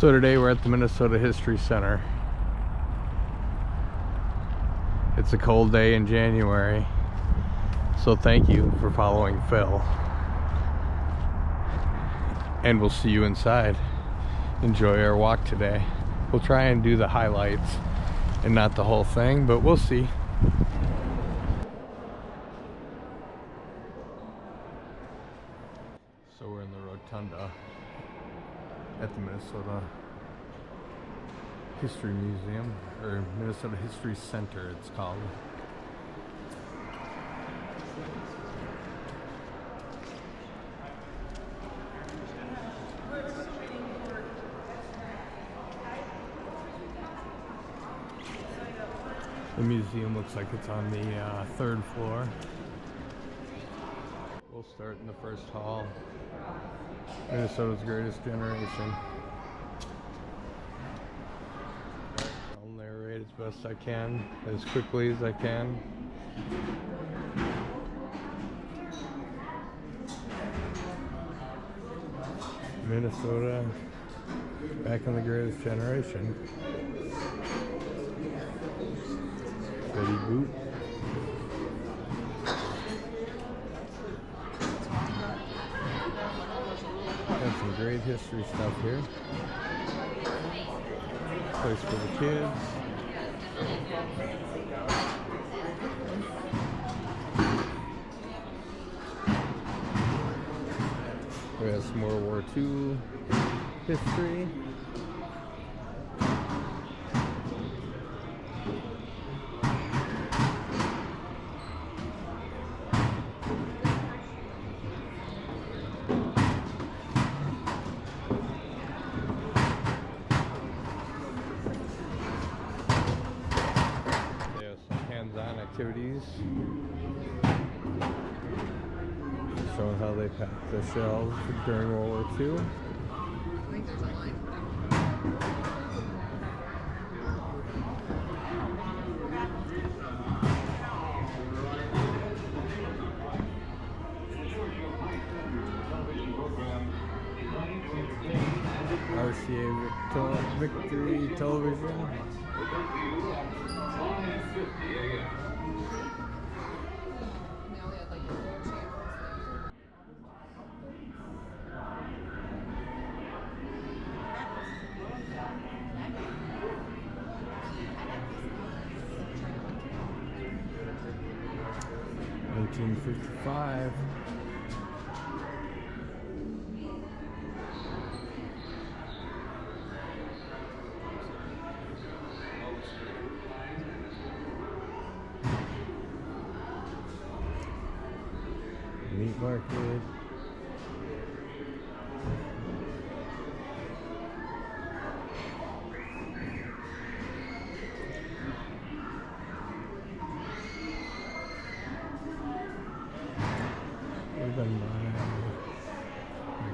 So today we're at the Minnesota History Center. It's a cold day in January, so thank you for following Phil. And we'll see you inside. Enjoy our walk today. We'll try and do the highlights and not the whole thing, but we'll see. So we're in the rotunda at the Minnesota History Museum, or Minnesota History Center it's called. The museum looks like it's on the third floor. We'll start in the first hall. Minnesota's Greatest Generation. I'll narrate as best I can, as quickly as I can. Minnesota, back in the Greatest Generation. Betty Boot. Got some great history stuff here. Place for the kids. We have some World War II history. Activities showing how they packed the shells during World War II. I think there's a line. RCA Victory Television. 1955. Meat market. Been my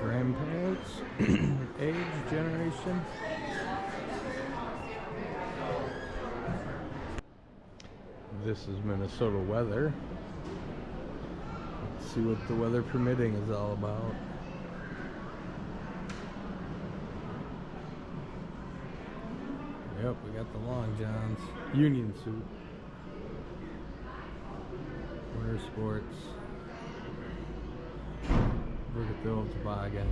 grandparents' age generation. This is Minnesota weather. Let's see what the weather permitting is all about. Yep, we got the long johns. Union suit. Winter sports. Look at the old toboggan.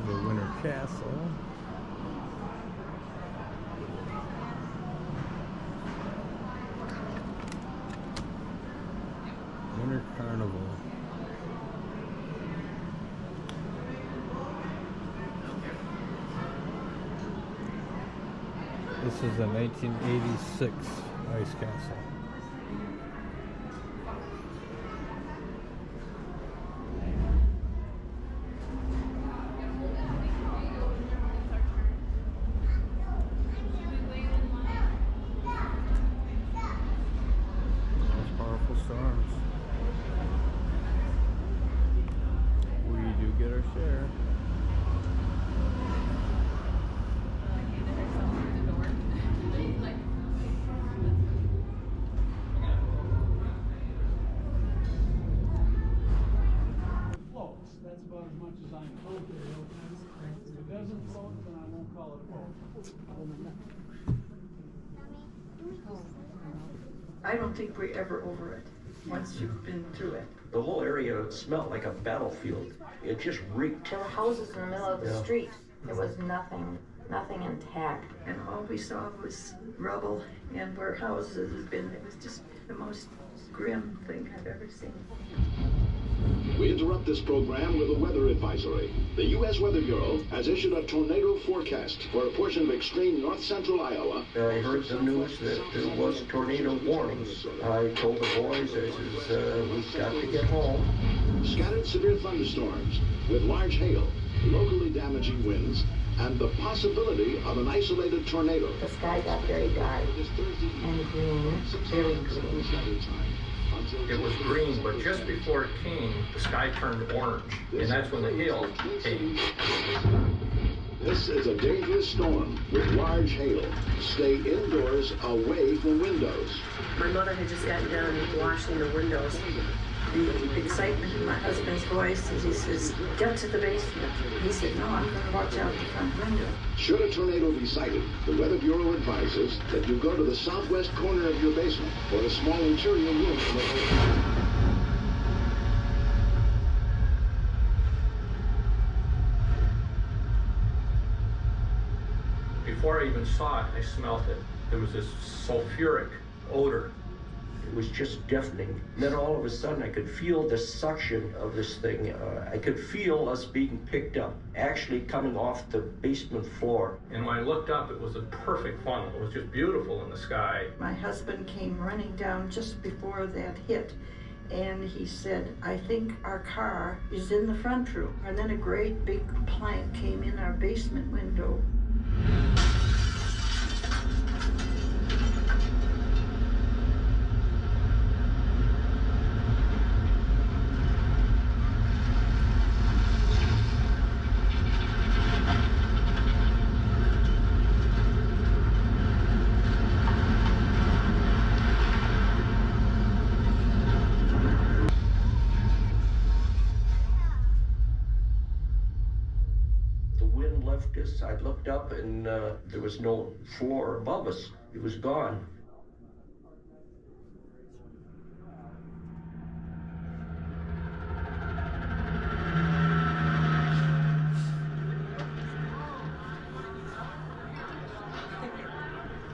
The Winter Castle. Winter Carnival. This is a 1986 ice castle. Most powerful storms. We do get our share. That's about as much as I'm told to do. If it doesn't float, then I won't call it a boat. I don't think we're ever over it, once you've been through it. The whole area smelled like a battlefield. It just reeked. There were houses in the middle of the Yeah. street. There was nothing intact. And all we saw was rubble and where houses had been. It was just the most grim thing I've ever seen. We interrupt this program with a weather advisory. The U.S. Weather Bureau has issued a tornado forecast for a portion of extreme north-central Iowa. I heard the news that there was tornado warnings. I told the boys, I says, we've got to get home. Scattered severe thunderstorms with large hail, locally damaging winds, and the possibility of an isolated tornado. The sky got very dark and green, very green. It was green, but just before it came, the sky turned orange, and that's when the hail came. This is a dangerous storm with large hail. Stay indoors, away from windows. My mother had just gotten done washing the windows. The excitement in my husband's voice as he says, "Get to the basement." He said, "No, I'm going to watch out the front window." Should a tornado be sighted, the Weather Bureau advises that you go to the southwest corner of your basement or a small interior room in the hotel. Before I even saw it, I smelled it. There was this sulfuric odor. It was just deafening. Then all of a sudden, I could feel the suction of this thing. I could feel us being picked up, actually coming off the basement floor. And when I looked up, it was a perfect funnel. It was just beautiful in the sky. My husband came running down just before that hit, and he said, "I think our car is in the front room." And then a great big plank came in our basement window. I looked up and there was no floor above us. It was gone.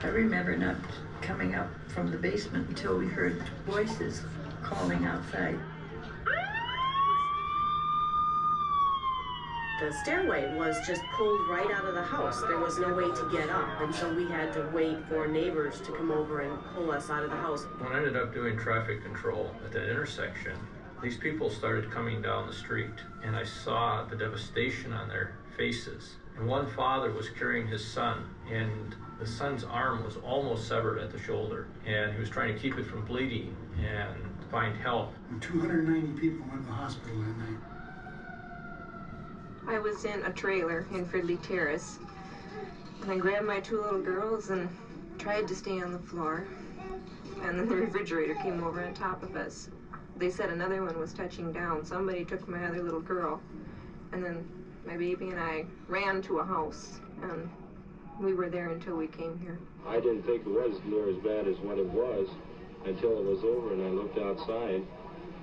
I remember not coming up from the basement until we heard voices calling outside. The stairway was just pulled right out of the house. There was no way to get up, and so we had to wait for neighbors to come over and pull us out of the house. When I ended up doing traffic control at that intersection, these people started coming down the street, and I saw the devastation on their faces. And one father was carrying his son, and the son's arm was almost severed at the shoulder, and he was trying to keep it from bleeding and find help. 290 people went to the hospital that night. I was in a trailer in Fridley Terrace, and I grabbed my two little girls and tried to stay on the floor, and then the refrigerator came over on top of us. They said another one was touching down. Somebody took my other little girl, and then my baby and I ran to a house, and we were there until we came here. I didn't think it was near as bad as what it was until it was over, and I looked outside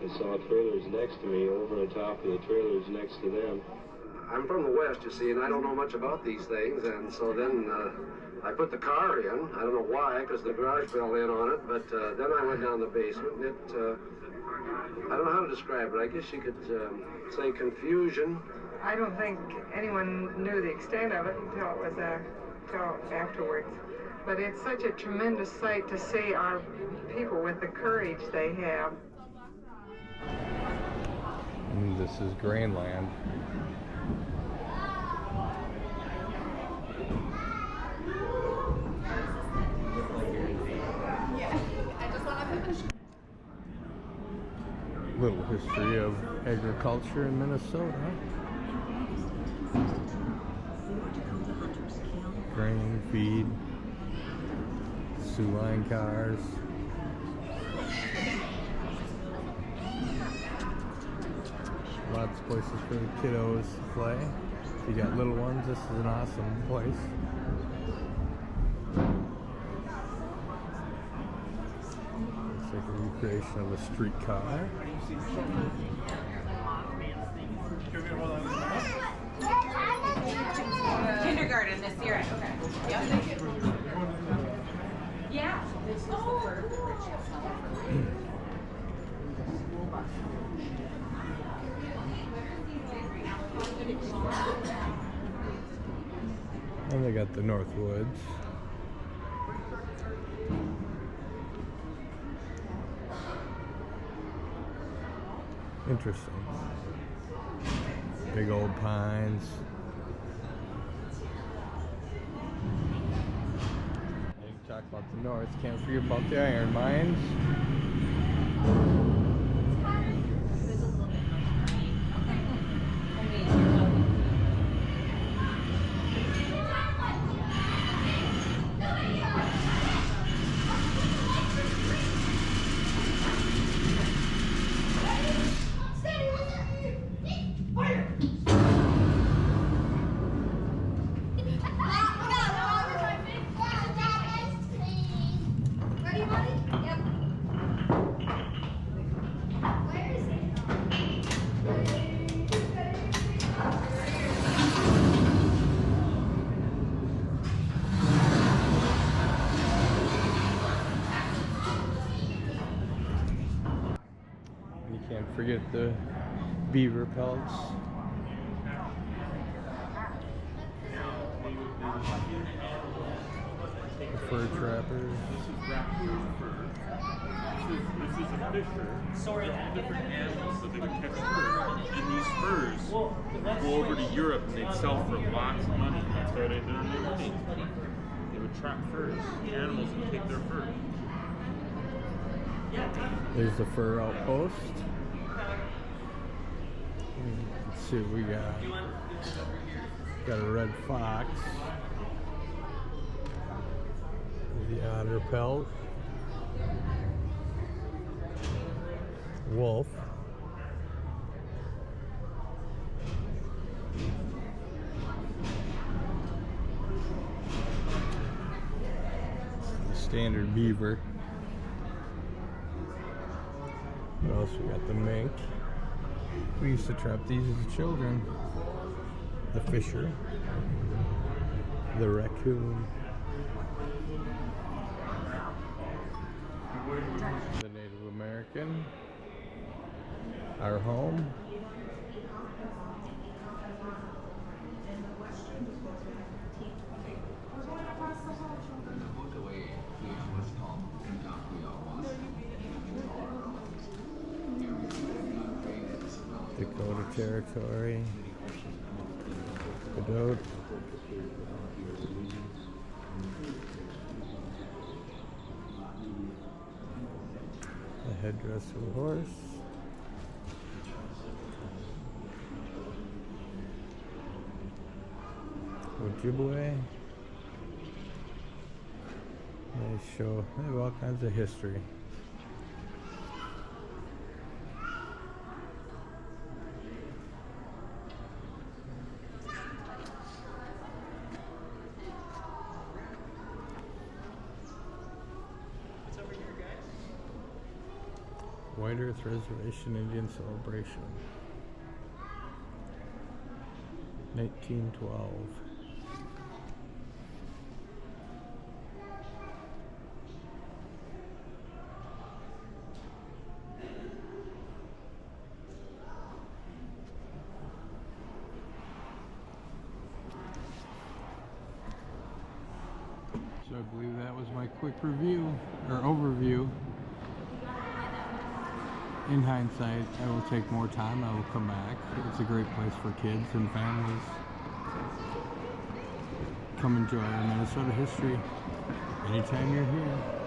and saw trailers next to me, over on top of the trailers next to them. I'm from the West, you see, and I don't know much about these things, and so then I put the car in. I don't know why, because the garage fell in on it, but then I went down the basement, and I don't know how to describe it. I guess you could say confusion. I don't think anyone knew the extent of it until it was until afterwards. But it's such a tremendous sight to see our people with the courage they have. And this is Grainland. Little history of agriculture in Minnesota. Grain, feed, Sioux line cars. Lots places for the kiddos to play. If you got little ones, this is an awesome place. Looks like a recreation of a streetcar. Kindergarten this year. Okay. Yep. Yeah. And they got the Northwoods. Interesting. Big old pines. You talk about the North, can't forget about the iron mines. Can't forget the beaver pelts. The fur trappers. This is raccoon fur. This is a fisher. Different animals that they would catch fur. And these furs go over to Europe and they'd sell for lots of money. That's how they earn their money. They would trap furs. Animals would take their fur. There's the fur outpost. Let's see what we got. Got a red fox. The otter pelt. Wolf. The standard beaver. What else we got? The mink. We used to trap these as children. The fisher. The raccoon. The Native American. Our home. Dakota Territory. Godot. The headdress of a horse. Ojibwe. They have all kinds of history. White Earth Reservation Indian Celebration. 1912. So I believe that was my quick review, or overview. In hindsight, I will take more time. I will come back. It's a great place for kids and families. Come enjoy our Minnesota history anytime you're here.